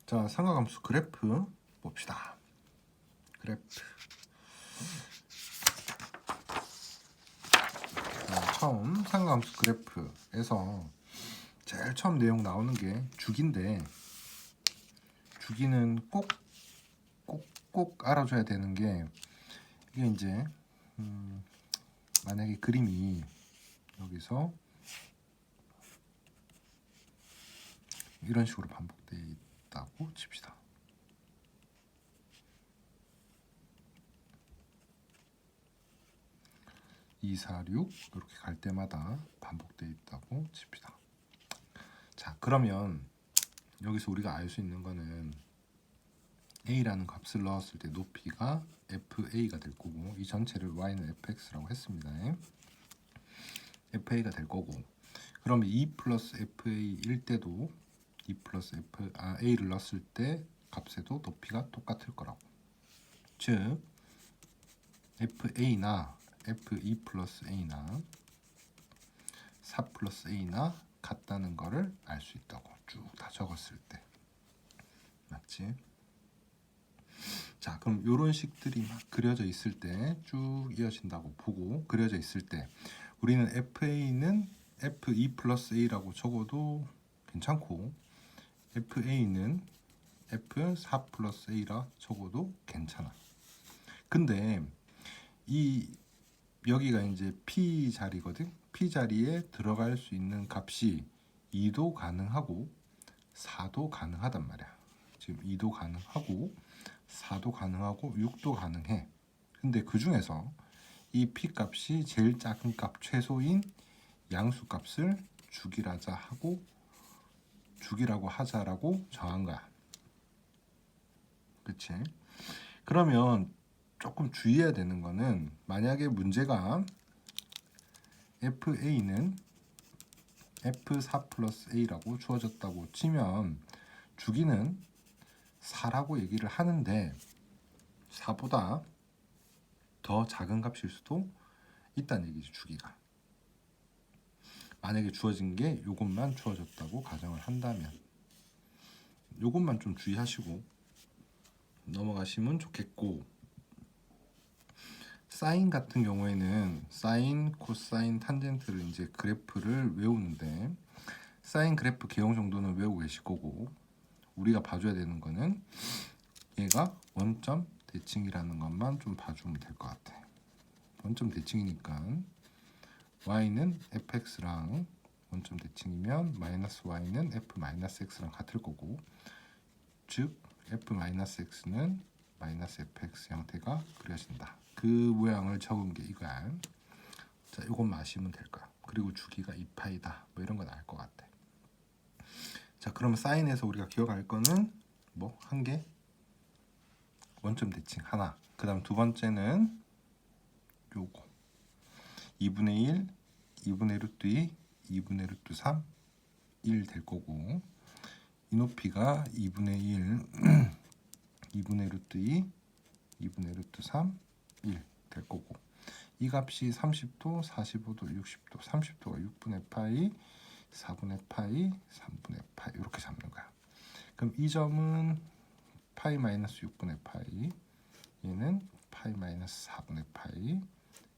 자, 삼각함수 그래프 봅시다. 그래프. 자, 처음 삼각함수 그래프에서 제일 처음 내용 나오는 게 주기인데, 주기는 꼭 알아줘야 되는 게, 이게 이제 만약에 그림이 여기서 이런 식으로 반복되어 있다고 칩시다. (2, 4, 6) 이렇게 갈 때마다 반복되어 있다고 칩시다. 자, 그러면 여기서 우리가 알 수 있는 거는 a라는 값을 넣었을 때 높이가 fa가 될 거고, 이 전체를 y는 fx라고 했습니다. fa가 될 거고, 그러면 2 플러스 fa일 때도 2 플러스 a를 넣었을 때 값에도 높이가 똑같을 거라고. 즉 fa나 f2 플러스 a나 4 플러스 a나 같다는 거를 알 수 있다고. 쭉 다 적었을 때. 맞지? 자, 그럼 이런 식들이 막 그려져 있을 때, 쭉 이어진다고 보고 그려져 있을 때, 우리는 fa는 f2 플러스 a라고 적어도 괜찮고, fa는 f4 플러스 a라 적어도 괜찮아. 근데 이 여기가 이제 p 자리거든. p 자리에 들어갈 수 있는 값이 2도 가능하고 4도 가능하단 말이야. 지금 2도 가능하고 4도 가능하고 6도 가능해. 근데 그 중에서 이 p 값이 제일 작은 값, 최소인 양수 값을 주기라고 하자라고 정한 거야. 그치? 그러면 조금 주의해야 되는 거는, 만약에 문제가 fa는 f4 플러스 a라고 주어졌다고 치면 주기는 4라고 얘기를 하는데 4보다 더 작은 값일 수도 있다는 얘기지. 주기가 만약에 주어진 게 요것만 주어졌다고 가정을 한다면, 요것만 좀 주의하시고 넘어가시면 좋겠고, 사인 같은 경우에는 사인, 코사인, 탄젠트를 이제 그래프를 외우는데, 사인 그래프 개형 정도는 외우고 계실 거고, 우리가 봐줘야 되는 거는 얘가 원점 대칭이라는 것만 좀 봐주면 될 것 같아. 원점 대칭이니까 y는 fx랑 원점 대칭이면 마이너스 y는 f 마이너스 x랑 같을 거고, 즉 f 마이너스 x는 마이너스 fx 형태가 그려진다. 그 모양을 적은 게 이거야. 자, 이것만 아시면 될 거야. 그리고 주기가 2파이다. 뭐 이런 건 알 것 같아. 자, 그러면 사인에서 우리가 기억할 거는 뭐 한 개, 원점 대칭 하나. 그다음 두 번째는 요거 2분의 1, 2분의 루트 2, 2분의 루트 3, 1 될 거고, 이 높이가 2분의 1, 2분의 루트 2, 2분의 루트 3, 1 될 거고, 이 값이 30도, 45도, 60도, 30도가 6분의 파이, 4분의 파이, 3분의 파이 이렇게 잡는 거야. 그럼 이 점은 파이 마이너스 6분의 파이, 얘는 파이 마이너스 4분의 파이,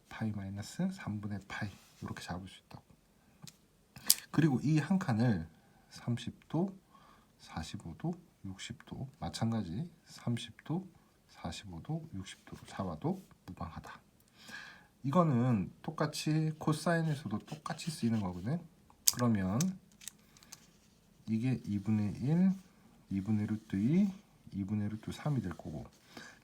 파이 마이너스 3분의 파이 이렇게 잡을 수 있다고. 그리고 이 한 칸을 30도, 45도, 60도 마찬가지 30도, 45도, 60도로 잡아도 무방하다. 이거는 똑같이 코사인에서도 똑같이 쓰이는 거거든. 그러면 이게 2분의 1, 2분의 루트 2, 2분의 루트 3이 될 거고,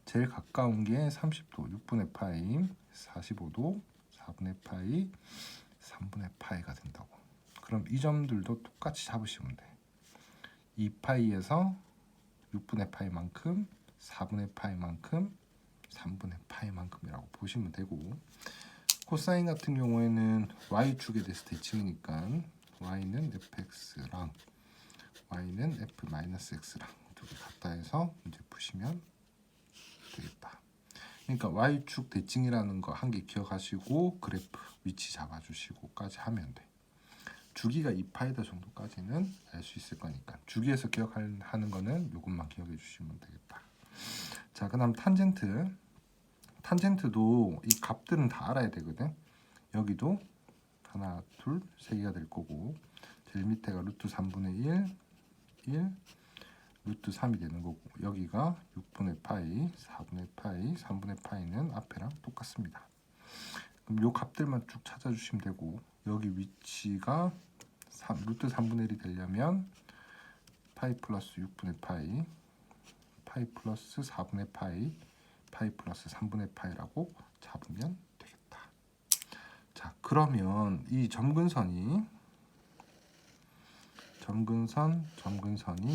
제일 가까운 게 30도, 6분의 파이, 45도, 4분의 파이, 3분의 파이가 된다고. 그럼 이 점들도 똑같이 잡으시면 돼. 2파이에서 6분의 파이만큼, 4분의 파이만큼, 3분의 파이만큼이라고 보시면 되고, 코사인 같은 경우에는 y축에 대해서 대칭이니까 y는 fx랑 y는 f-x랑 두 개 같다 해서 문제 푸시면 되겠다. 그러니까 y축 대칭이라는 거 한 개 기억하시고 그래프 위치 잡아주시고까지 하면 돼. 주기가 2파이다 정도까지는 알 수 있을 거니까 주기에서 기억하는 거는 이것만 기억해 주시면 되겠다. 자, 그다음 탄젠트도 이 값들은 다 알아야 되거든. 여기도 하나, 둘, 세 개가 될 거고 제일 밑에가 루트 3분의 1, 루트 3이 되는 거고 여기가 6분의 파이, 4분의 파이, 3분의 파이는 앞에랑 똑같습니다. 그럼 요 값들만 쭉 찾아주시면 되고 여기 위치가 루트 3분의 1이 되려면 파이 플러스 6분의 파이, 파이 플러스 4분의 파이, 파이 플러스 3분의 파이라고 잡으면 되겠다. 자, 그러면 이 점근선이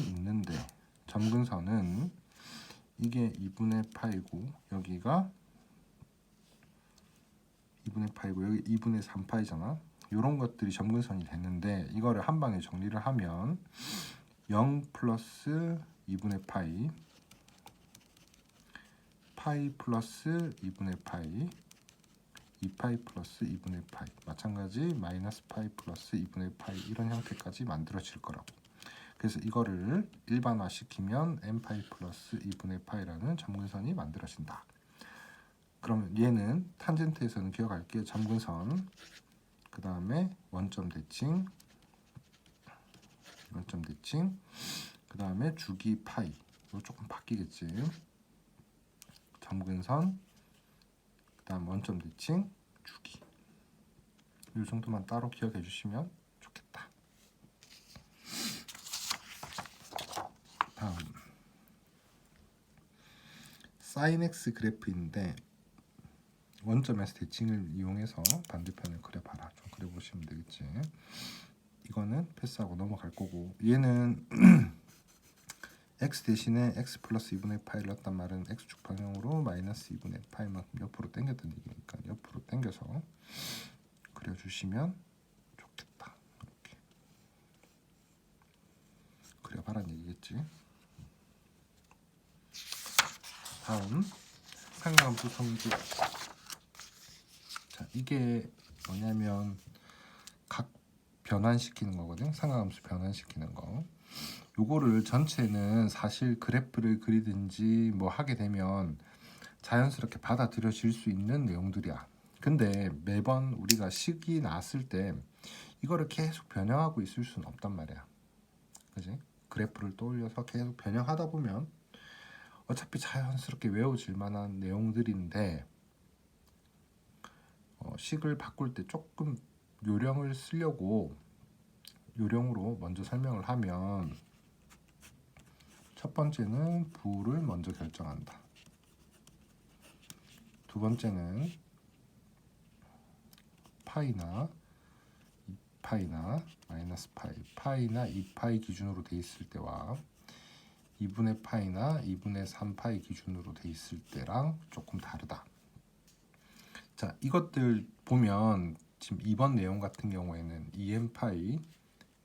있는데 점근선은 이게 2분의 파이고 여기가 2분의 파이고 여기 2분의 3파이잖아. 이런 것들이 점근선이 됐는데 이거를 한 방에 정리를 하면 0 플러스 2분의 파이, 파이 플러스 2분의 파이, 2파이 플러스 2분의 파이, 마찬가지 마이너스 파이 플러스 2분의 파이 이런 형태까지 만들어질 거라고. 그래서 이거를 일반화시키면 n파이 플러스 2분의 파이라는 점근선이 만들어진다. 그러면 얘는 탄젠트에서는 기억할게요. 점근선, 그 다음에 원점 대칭, 그 다음에 주기 파이. 이거 조금 바뀌겠지. 점근선, 그 다음 원점 대칭, 주기. 이 정도만 따로 기억해 주시면 좋겠다. 다음 사인 x 그래프인데 원점에서 대칭을 이용해서 반대편을 그려봐라. 좀 그려보시면 되겠지. 이거는 패스하고 넘어갈 거고 얘는 x 대신에 x 플러스 2분의 파이를 넣었단 말은 x축 방향으로 마이너스 2분의 파이만큼 옆으로 당겼다는 얘기니까 옆으로 당겨서 그려주시면 좋겠다. 이렇게 그려봐라는 얘기겠지. 다음 상가함수 성질. 자, 이게 뭐냐면 각 변환시키는 거거든. 상가함수 변환시키는 거. 요거를 전체는 사실 그래프를 그리든지 뭐 하게 되면 자연스럽게 받아들여질 수 있는 내용들이야. 근데 매번 우리가 식이 나왔을 때 이거를 계속 변형하고 있을 수는 없단 말이야. 그지? 그래프를 떠올려서 계속 변형하다 보면 어차피 자연스럽게 외워질 만한 내용들인데 식을 바꿀 때 조금 요령을 쓰려고 요령으로 먼저 설명을 하면 첫 번째는 부를 먼저 결정한다. 두 번째는 파이나 2파이나 마이너스 파이, 파이나 2파이 기준으로 돼 있을 때와 2분의 파이나 2분의 3파이 기준으로 돼 있을 때랑 조금 다르다. 자, 이것들 보면 지금 이번 내용 같은 경우에는 2n 파이,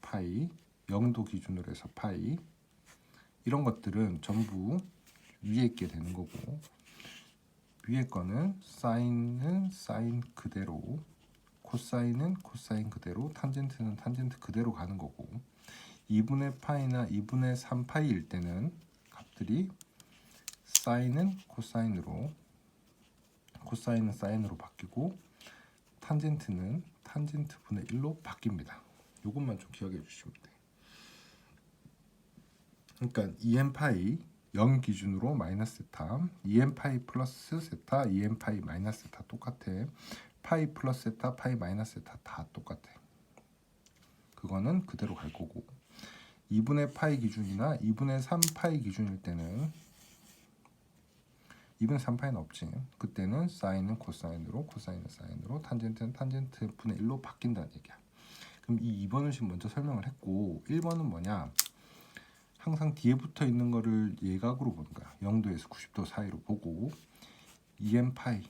파이, 0도 기준으로 해서 파이 이런 것들은 전부 위에 있게 되는 거고 위에 거는 사인은 사인 그대로, 코사인은 코사인 그대로, 탄젠트는 탄젠트 그대로 가는 거고 2분의 파이나 2분의 3파이일 때는 값들이 사인은 코사인으로, 코사인은 사인으로 바뀌고 탄젠트는 탄젠트 분의 1로 바뀝니다. 이것만 좀 기억해 주시면 돼. 그러니까 2n 파이 0 기준으로 마이너스 세타, 2n 파이 플러스 세타, 2n 파이 마이너스 세타 똑같아. 파이 플러스 세타, 파이 마이너스 세타 다 똑같아. 그거는 그대로 갈 거고 2분의 파이 기준이나 2분의 3파이 기준일 때는 2분의 3파이는 없지. 그때는 사인은 코사인으로, 코사인은 사인으로, 탄젠트는 탄젠트 분의 1로 바뀐다는 얘기야. 그럼 이 2번을 지금 먼저 설명을 했고 1번은 뭐냐? 항상 뒤에 붙어 있는 거를 예각으로 보는 거야. 0도에서 90도 사이로 보고 2n 파이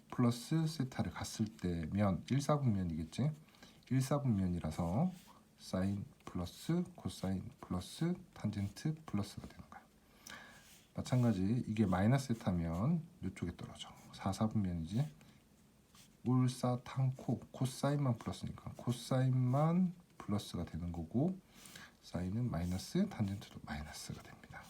플러스 세타를 갔을 때면 1사분면이겠지. 1사분면이라서 사인 플러스 코사인 플러스 탄젠트 플러스가 되는 거야. 마찬가지 이게 마이너스 세타면 이쪽에 떨어져. 4사분면이지. 울사탕코 코사인만 플러스니까 코사인만 플러스가 되는 거고 사인은 마이너스, 탄젠트도 마이너스가 됩니다.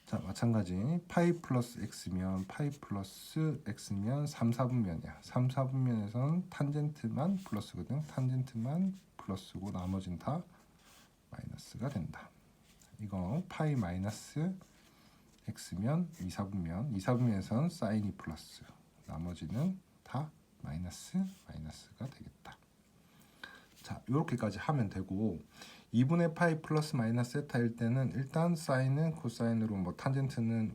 자, 마찬가지 파이 플러스 x면 파이 플러스 x면 3, 4분면이야. 3, 4분면에서는 탄젠트만 플러스거든. 탄젠트만 플러스고 나머지는 다 마이너스가 된다. 이거 파이 마이너스 x면 2, 4분면 2, 4분면에서는 사인이 플러스 나머지는 다 마이너스가 되겠다. 자, 이렇게까지 하면 되고 2분의 파이 플러스 마이너스 세타일 때는 일단 사인은 코사인으로 뭐 탄젠트는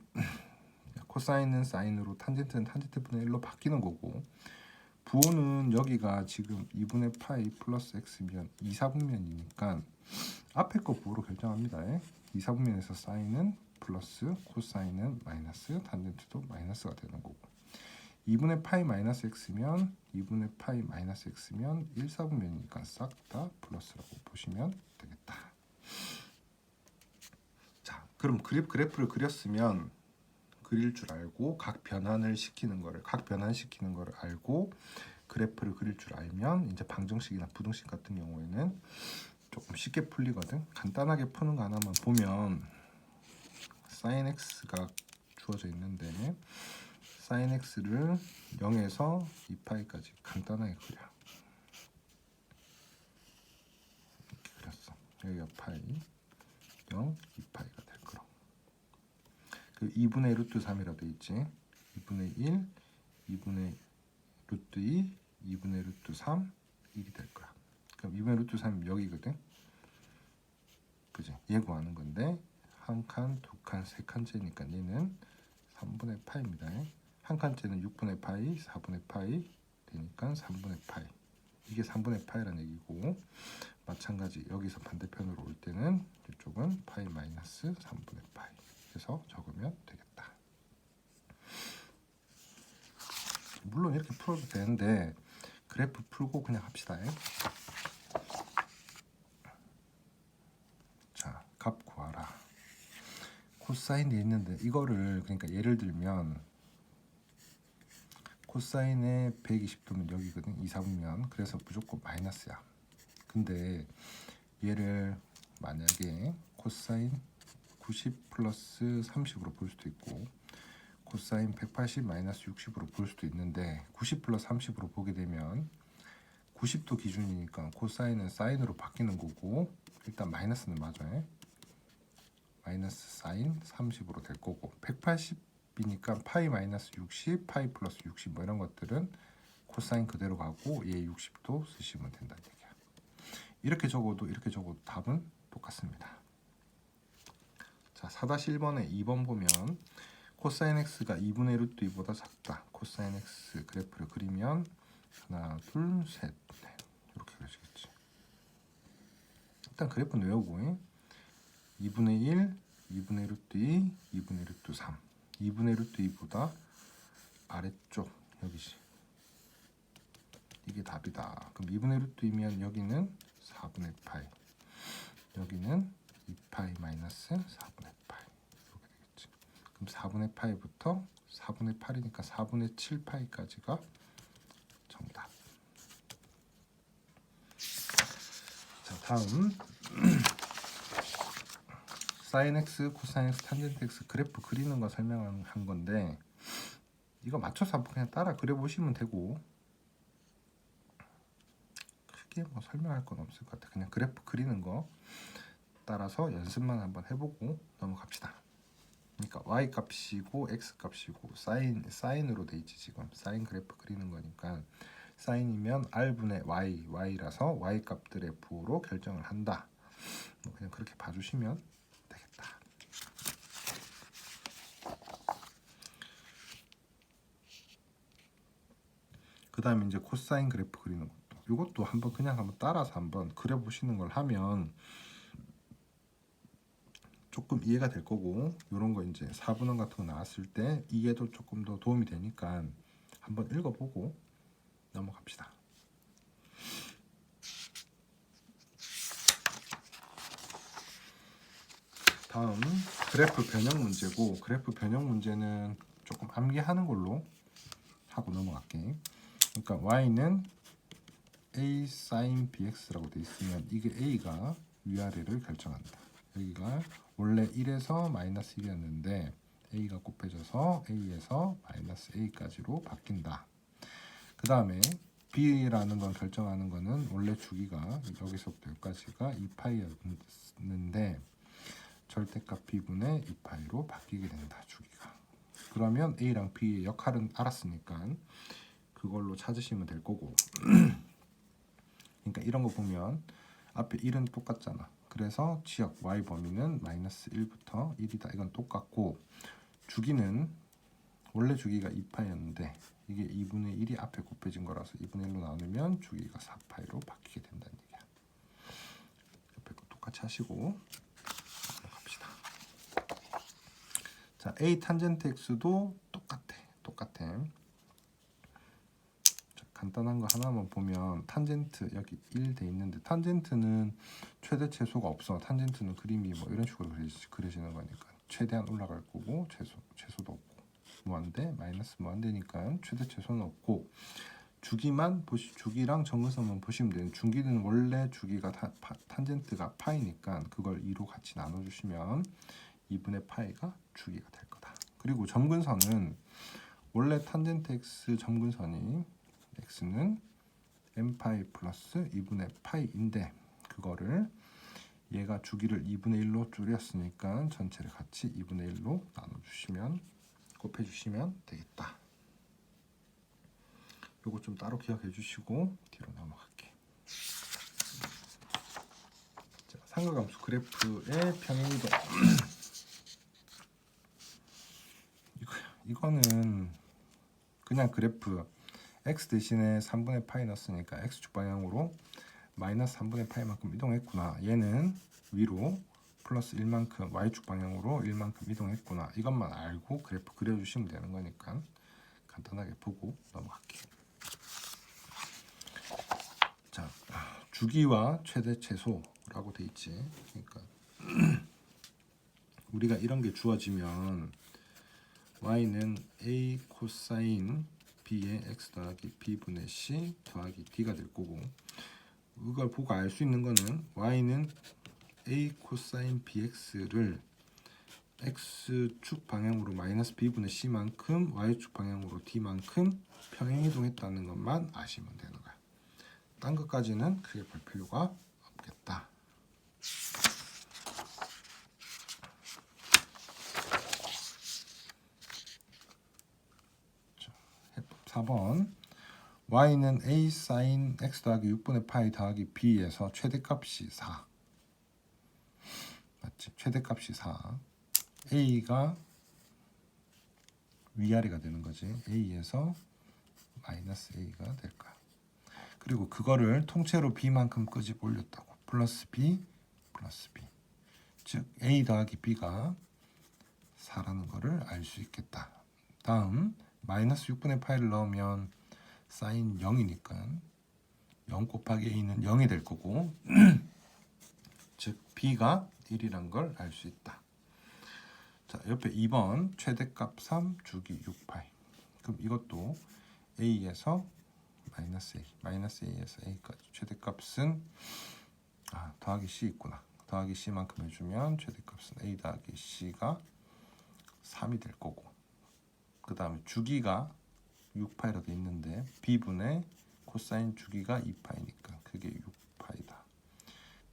코사인은 사인으로 탄젠트는 탄젠트 분의 1로 바뀌는 거고 부호는 여기가 지금 2분의 파이 플러스 x면 2, 4분면이니까 앞에 거 부호로 결정합니다. 2, 4분면에서 사인은 플러스 코사인은 마이너스 탄젠트도 마이너스가 되는 거고 2분의 파이 마이너스 x면 2분의 파이 마이너스 x면 1, 4분면이니까 싹 다 플러스라고 보시면 되겠다. 자, 그럼 그래프를 그렸으면 그릴 줄 알고 각 변환시키는 거를 알고 그래프를 그릴 줄 알면 이제 방정식이나 부등식 같은 경우에는 조금 쉽게 풀리거든. 간단하게 푸는 거 하나만 보면 sin x가 주어져 있는데 sin x를 0에서 2파이까지 간단하게 그려. 이렇게 그렸어. 여기가 파이 0, 2파이가 될 거라고. 그 2분의 루트 3이라고 돼 있지. 2분의 1, 2분의 루트 2, 2분의 루트 3 1이 될 거야. 그럼 2분의 루트 3이 여기거든. 그지? 얘 구하는 건데 한 칸, 두 칸, 세 칸째니까 얘는 3분의 파이입니다. 한 칸째는 6분의 파이, 4분의 파이 되니까 3분의 파이. 이게 3분의 파이라는 얘기고 마찬가지 여기서 반대편으로 올 때는 이쪽은 파이 마이너스 3분의 파이 해서 적으면 되겠다. 물론 이렇게 풀어도 되는데 그래프 풀고 그냥 합시다. 자, 값 구하라. 코사인 돼 있는데 이거를 그러니까 예를 들면 코사인의 120도면 여기거든. 2, 4분면. 그래서 무조건 마이너스야. 근데 얘를 만약에 코사인 90 플러스 30으로 볼 수도 있고 코사인 180 마이너스 60으로 볼 수도 있는데 90 플러스 30으로 보게 되면 90도 기준이니까 코사인은 사인으로 바뀌는 거고 일단 마이너스는 맞아요. 마이너스 사인 30으로 될 거고 180이니까 파이 마이너스 60, 파이 플러스 60 뭐 이런 것들은 코사인 그대로 가고 얘 60도 쓰시면 된다는 얘기야. 이렇게 적어도 답은 똑같습니다. 자, 4-1번에 2번 보면 코사인 x가 2분의 루트 2보다 작다. 코사인 x 그래프를 그리면 하나, 둘, 셋 네, 이렇게 그려지겠지. 일단 그래프는 외우고 2분의 1, 2분의 루트 2, 2분의 루트 3 2분의 루트 2보다 아래쪽 여기지. 이게 답이다. 그럼 2분의 루트 2면 여기는 4분의 파이 여기는 2파이 마이너스 4분의 파이 이렇게 되겠지. 그럼 4분의 파이부터 4분의 8이니까 4분의 7파이까지가 정답. 자, 다음 사인 x, 코사인 x, 탄젠트 x 그래프 그리는 거 설명한 건데 이거 맞춰서 한번 그냥 따라 그려보시면 되고 크게 뭐 설명할 건 없을 것 같아. 그냥 그래프 그리는 거 따라서 연습만 한번 해보고 넘어갑시다. 그러니까 y 값이고 x 값이고 사인으로 돼 있지. 지금 사인 그래프 그리는 거니까 사인이면 r분의 y라서 y 값들의 부호로 결정을 한다. 뭐 그냥 그렇게 봐주시면 되겠다. 그 다음에 이제 코사인 그래프 그리는 것도 이것도 한번 따라서 한번 그려보시는 걸 하면 조금 이해가 될 거고 이런 거 이제 4분원 같은 거 나왔을 때 이해도 조금 더 도움이 되니까 한번 읽어보고 넘어갑시다. 다음 그래프 변형 문제고 그래프 변형 문제는 조금 암기하는 걸로 하고 넘어갈게. 그러니까 y는 a sin bx라고 돼 있으면 이게 a가 위아래를 결정한다. 여기가 원래 1에서 마이너스 1이었는데 a가 곱해져서 a에서 마이너스 a까지로 바뀐다. 그 다음에 b라는 건 결정하는 거는 원래 주기가 여기서부터 여기까지가 2파이였는데 절대값 b분의 2파이로 바뀌게 된다. 주기가. 그러면 a랑 b의 역할은 알았으니까 그걸로 찾으시면 될 거고 그러니까 이런 거 보면 앞에 1은 똑같잖아. 그래서 지역 y 범위는 마이너스 1부터 1이다. 이건 똑같고 주기는 원래 주기가 2파이였는데 이게 2분의 1이 앞에 곱해진 거라서 2분의 1로 나누면 주기가 4파이로 바뀌게 된다는 얘기야. 옆에 거 똑같이 하시고 넘어갑시다. 자, a 탄젠트 x도 똑같아. 자, 간단한 거 하나만 보면 탄젠트 여기 1 돼 있는데 탄젠트는 최대 최소가 없어. 탄젠트는 그림이 뭐 이런 식으로 그려지는 거니까 최대한 올라갈 거고 최소도 없고 무한대 마이너스 무한대니까 최대 최소는 없고 주기랑 정근선만 보시면 돼요. 주기는 원래 주기가 탄젠트가 파이니까 그걸 2로 같이 나눠주시면 2분의 파이가 주기가 될 거다. 그리고 점근선은 원래 탄젠트 x 점근선이 x는 n파이 플러스 2분의 파이인데 그거를 얘가 주기를 2분의 1로 줄였으니까 전체를 같이 2분의 1로 나눠주시면 곱해주시면 되겠다. 요거 좀 따로 기억해 주시고 뒤로 넘어갈게. 자, 상가감수 그래프의 평행이동. 이거는 그냥 그래프 x 대신에 3분의 파이 넣었으니까 x축 방향으로 마이너스 3분의 파이만큼 이동했구나. 얘는 위로 플러스 1만큼 y축 방향으로 1만큼 이동했구나. 이것만 알고 그래프 그려주시면 되는 거니까 간단하게 보고 넘어갈게요. 자, 주기와 최대 최소라고 돼 있지. 그러니까 우리가 이런 게 주어지면 y는 a 코사인 b의 x 더하기 b분의 c 더하기 d가 될 거고 이걸 보고 알 수 있는 거는 y는 a 코사인 bx를 x축 방향으로 마이너스 b분의 c만큼 y축 방향으로 d만큼 평행이동했다는 것만 아시면 되는 거야. 딴 것까지는 크게 볼 필요가 없겠다. 해법 4번 y는 a sin x 더하기 6분의 파이 더하기 b에서 최대값이 4 맞지? 최대값이 4 a가 위아래가 되는 거지. a에서 마이너스 a가 될 거야. 그리고 그거를 통째로 b만큼 끄집어 올렸다고. 플러스 b 즉 a 더하기 b가 4라는 거를 알 수 있겠다. 다음 마이너스 6분의 파이를 넣으면 사인 0이니까 0 곱하기 a는 0이 될 거고 즉 b가 1이란 걸 알 수 있다. 자, 옆에 2번 최대값 3 주기 6파이. 그럼 이것도 a에서 마이너스 a에서 a까지 최대값은 더하기 c 있구나. 더하기 c만큼 해주면 최대값은 a 더하기 c가 3이 될 거고 그 다음에 주기가 6파이로 돼 있는데 b분의 코사인 주기가 2파이니까 그게 6파이다.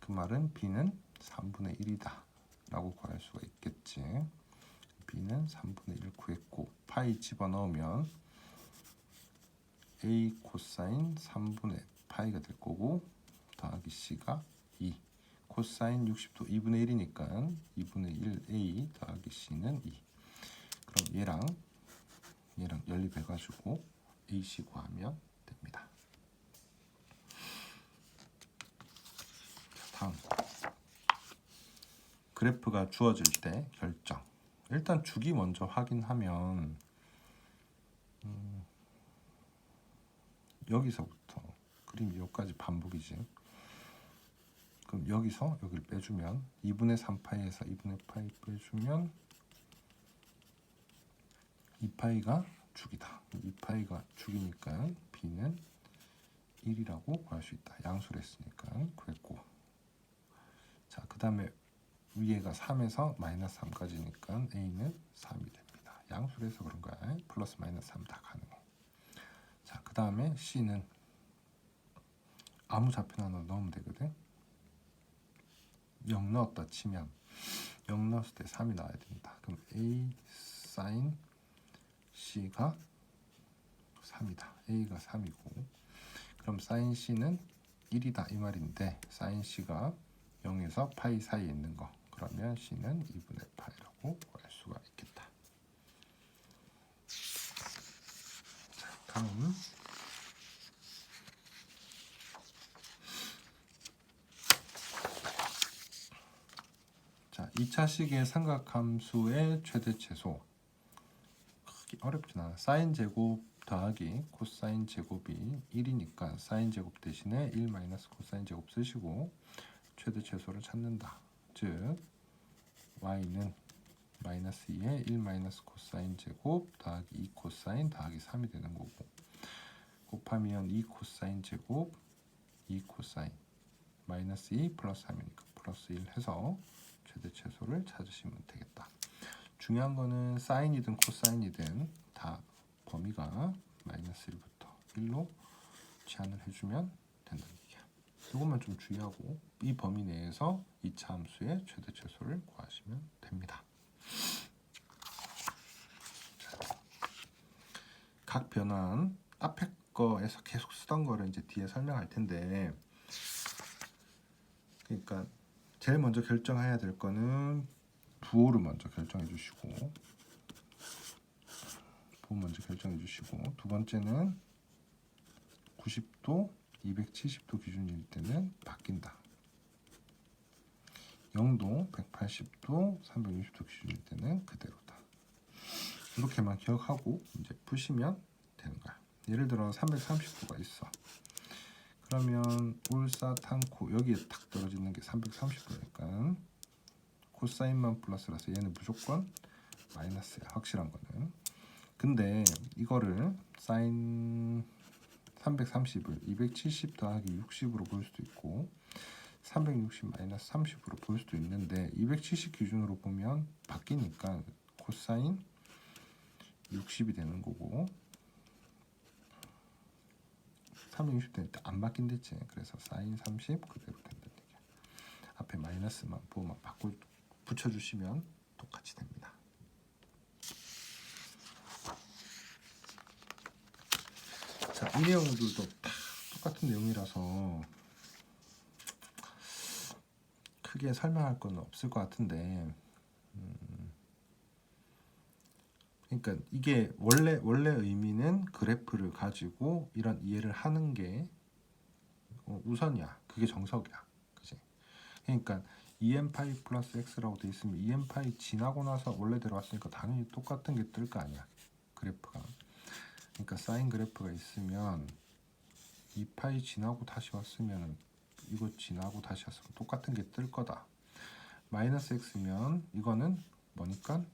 그 말은 b는 3분의 1이다 라고 구할 수가 있겠지. b는 3분의 1 구했고 파이 집어넣으면 a 코사인 3분의 파이가 될 거고 더하기 c가 2 코사인 60도 2분의 1이니까 2분의 1 a 더하기 c는 2 그럼 얘랑 연립해가지고 ac 구하면 됩니다. 자, 다음 그래프가 주어질 때 결정. 일단 주기 먼저 확인하면 여기서부터 그림이 여기까지 반복이지. 그럼 여기서 여기를 빼주면 2분의 3파이에서 2분의 파이 빼주면 2파이가 주기다. 2파이가 주기니까 b는 1이라고 구할 수 있다. 양수를 했으니까 구했고, 자, 그 다음에 위에가 3에서 마이너스 3까지니까 a는 3이 됩니다. 양수를 해서 그런 거야. 플러스 마이너스 3 다 가능해. 자, 그 다음에 c는 아무 좌표 하나 넣으면 되거든. 0 넣었다 치면 0 넣었을 때 3이 나와야 된다. 그럼 a sin c가 3이다. a가 3이고, 그럼 sin c는 1이다 이 말인데, sin c가 0에서 파이 사이에 있는 거, 그러면 c는 2분의 파이라고 구할 수가 있겠다. 자, 다음 자, 2차 식의 삼각함수의 최대 최소. 크게 어렵진 않아. 사인 제곱 더하기 코사인 제곱이 1이니까 사인 제곱 대신에 1 마이너스 코사인 제곱 쓰시고 최대 최소를 찾는다. 즉 y는 마이너스 2에 1 마이너스 코사인 제곱 더하기 2 코사인 더하기 3이 되는 거고, 곱하면 2 코사인 제곱 2 코사인 마이너스 2 플러스 3이니까 플러스 1 해서 최대 최소를 찾으시면 되겠다. 중요한 거는 사인이든 코사인이든 다 범위가 마이너스 1부터 1로 제한을 해주면 된다는 얘기야. 이것만 좀 주의하고 이 범위 내에서 2차 함수의 최대 최소를 구하시면 됩니다. 자, 각 변환 앞에 거에서 계속 쓰던 거를 이제 뒤에 설명할 텐데, 그러니까 제일 먼저 결정해야 될 거는 부호를 먼저 결정해 주시고, 부호 먼저 결정해 주시고, 두 번째는 90도, 270도 기준일 때는 바뀐다. 0도, 180도, 360도 기준일 때는 그대로다. 이렇게만 기억하고 이제 푸시면 되는 거야. 예를 들어 330도가 있어. 그러면 울사탄코 여기에 탁 떨어지는 게 330도니까 코사인만 플러스라서 얘는 무조건 마이너스야, 확실한 거는. 근데 이거를 사인 330을 270 더하기 60으로 볼 수도 있고 360 마이너스 30으로 볼 수도 있는데, 270 기준으로 보면 바뀌니까 코사인 60이 되는 거고, 360 되니까 안 바뀐댔지. 그래서 사인 30 그대로 된다는 얘기야. 앞에 마이너스만 부호만 붙여주시면 똑같이 됩니다. 자, 이 내용들도 다 똑같은 내용이라서 크게 설명할 건 없을 것 같은데, 그러니까 이게 원래 의미는 그래프를 가지고 이런 이해를 하는 게 우선이야. 그게 정석이야. 그지? 그러니까 2n파이 플러스 x라고 돼 있으면 2n파이 지나고 나서 원래대로 왔으니까 당연히 똑같은 게 뜰 거 아니야, 그래프가. 그러니까 사인 그래프가 있으면 2파이 지나고 다시 왔으면 이거 지나고 다시 왔으면 똑같은 게 뜰 거다. 마이너스 x면 이거는 뭐니까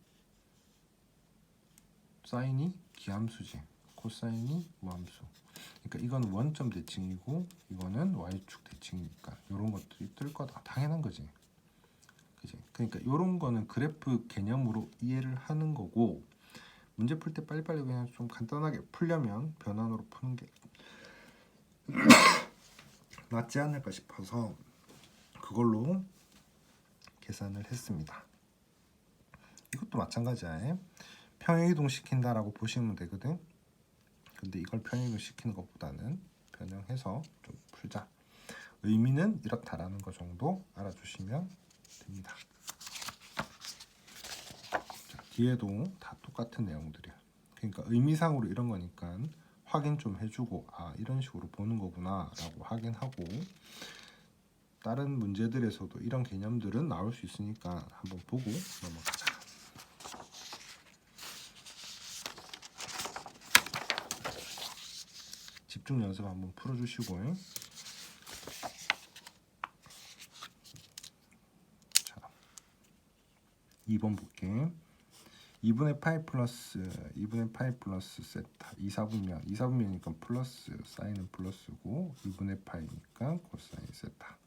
사인이 기함수지, 코사인이 우함수. 그러니까 이건 원점 대칭이고 이거는 y축 대칭이니까 이런 것들이 뜰 거다. 당연한 거지. 그지? 그러니까 이런 거는 그래프 개념으로 이해를 하는 거고, 문제 풀 때 빨리빨리 그냥 좀 간단하게 풀려면 변환으로 푸는 게 낫지 않을까 싶어서 그걸로 계산을 했습니다. 이것도 마찬가지야. 평행이동 시킨다라고 보시면 되거든. 근데 이걸 평행이동 시키는 것보다는 변형해서 좀 풀자. 의미는 이렇다라는 거 정도 알아주시면 됩니다. 자, 뒤에도 다 똑같은 내용들이야. 그러니까 의미상으로 이런 거니까 확인 좀 해주고, 아 이런 식으로 보는 거구나 라고 확인하고, 다른 문제들에서도 이런 개념들은 나올 수 있으니까 한번 보고 넘어가자. 집중 연습 한번 풀어주시고, 자 2번 볼게. 2분의 파이 플러스 2분의 파이 플러스 세타 2사분면 2사분면이니까 플러스 사인은 플러스고 2분의 파이니까 코사인 세타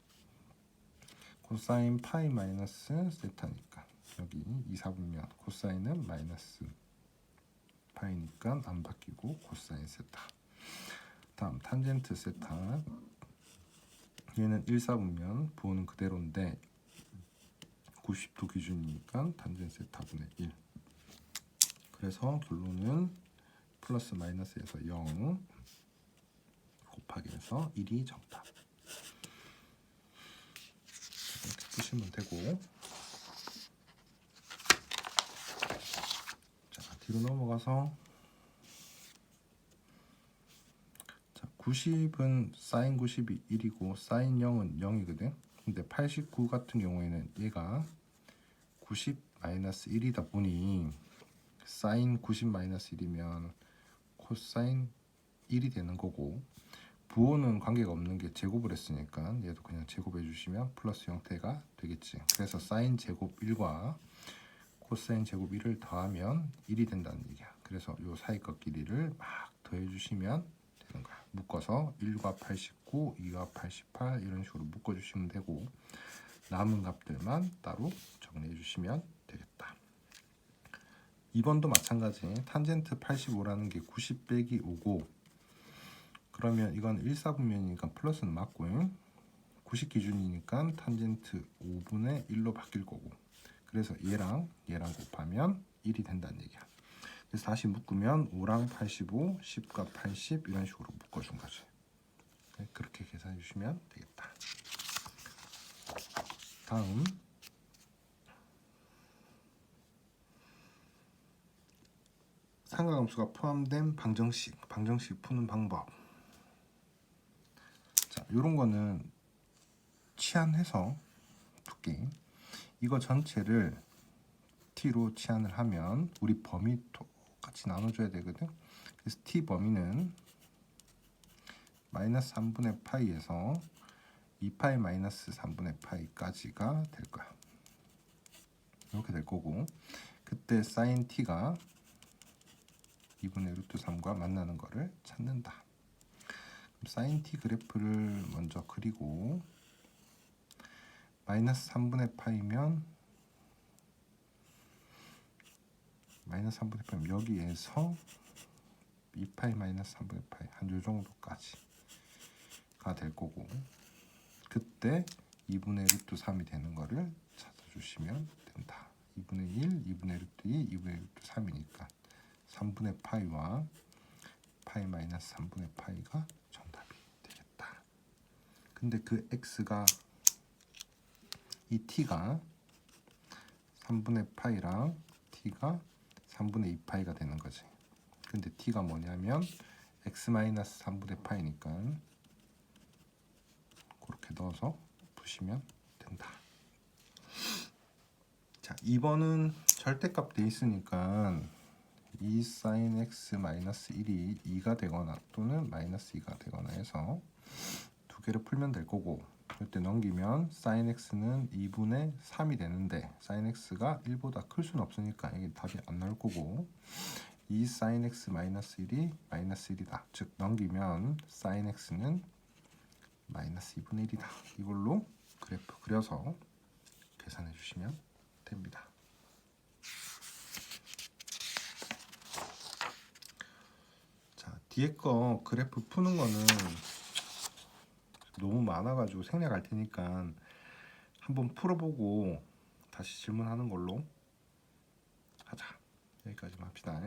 코사인 파이 마이너스 세타니까 여기 2사분면 코사인은 마이너스 파이니까 안 바뀌고 코사인 세타. 다음 탄젠트 세타 얘는 1사분면 부호는 그대로인데 90도 기준이니까 탄젠트 세타분의 1. 그래서 결론은 플러스 마이너스에서 0 곱하기 해서 1이 정답. 이렇게 푸시면 되고, 자 뒤로 넘어가서 자 90은 사인 90이 1이고 사인 0은 0이거든. 근데 89 같은 경우에는 얘가 90 마이너스 1이다 보니 사인 90 마이너스 1이면 코사인 1이 되는 거고, 부호는 관계가 없는 게 제곱을 했으니까 얘도 그냥 제곱해 주시면 플러스 형태가 되겠지. 그래서 사인 제곱 1과 코사인 제곱 1을 더하면 1이 된다는 얘기야. 그래서 요 사이 것 길이를 막 더해 주시면 되는 거야. 묶어서 1과 89, 2과 88 이런 식으로 묶어 주시면 되고, 남은 값들만 따로 정리해 주시면 되겠다. 2번도 마찬가지. 탄젠트 85라는 게 90 빼기 5고, 그러면 이건 1사분면이니까 플러스는 맞고요. 90 기준이니까 탄젠트 5분의 1로 바뀔 거고, 그래서 얘랑 곱하면 1이 된다는 얘기야. 그래서 다시 묶으면 5랑 85, 10과 80 이런 식으로 묶어준 거지. 그렇게 계산해 주시면 되겠다. 다음 삼각함수가 포함된 방정식 푸는 방법. 자, 요런 거는 치환해서 두께 이거 전체를 t로 치환을 하면 우리 범위 똑같이 나눠줘야 되거든. 그래서 t 범위는 마이너스 3분의 파이에서 2파이 마이너스 3분의 파이까지가 될 거야. 이렇게 될 거고, 그때 사인 t가 2분의 루트 3과 만나는 거를 찾는다. 사인 t 그래프를 먼저 그리고, 마이너스 3분의 파이면 마이너스 3분의 파이면 여기에서 2파이 마이너스 3분의 파이 한 요 정도까지가 될 거고, 그때 2분의 루트 3이 되는 거를 찾아주시면 된다. 2분의 1, 2분의 루트 2, 2분의 루트 3이니까 3분의 파이와 파이 마이너스 3분의 파이가 정답이 되겠다. 근데 그 x가 이 t가 3분의 파이랑 t가 3분의 2파이가 되는 거지. 근데 t가 뭐냐면 x 마이너스 3분의 파이니까 그렇게 넣어서 푸시면 된다. 자, 2번은 절대값 돼 있으니까 2 sin x 마이너스 1이 2가 되거나 또는 마이너스 2가 되거나 해서 두 개를 풀면 될 거고, 이때 넘기면 sin x는 2분의 3이 되는데 sin x가 1보다 클 수는 없으니까 이게 답이 안 나올 거고, 2 sin x 마이너스 1이 마이너스 1이다. 즉 넘기면 sin x는 마이너스 2분의 1이다. 이걸로 그래프 그려서 계산해 주시면 됩니다. 자, 뒤에 거 그래프 푸는 거는 너무 많아가지고 생략할 테니까 한번 풀어보고 다시 질문하는 걸로 하자. 여기까지만 합시다.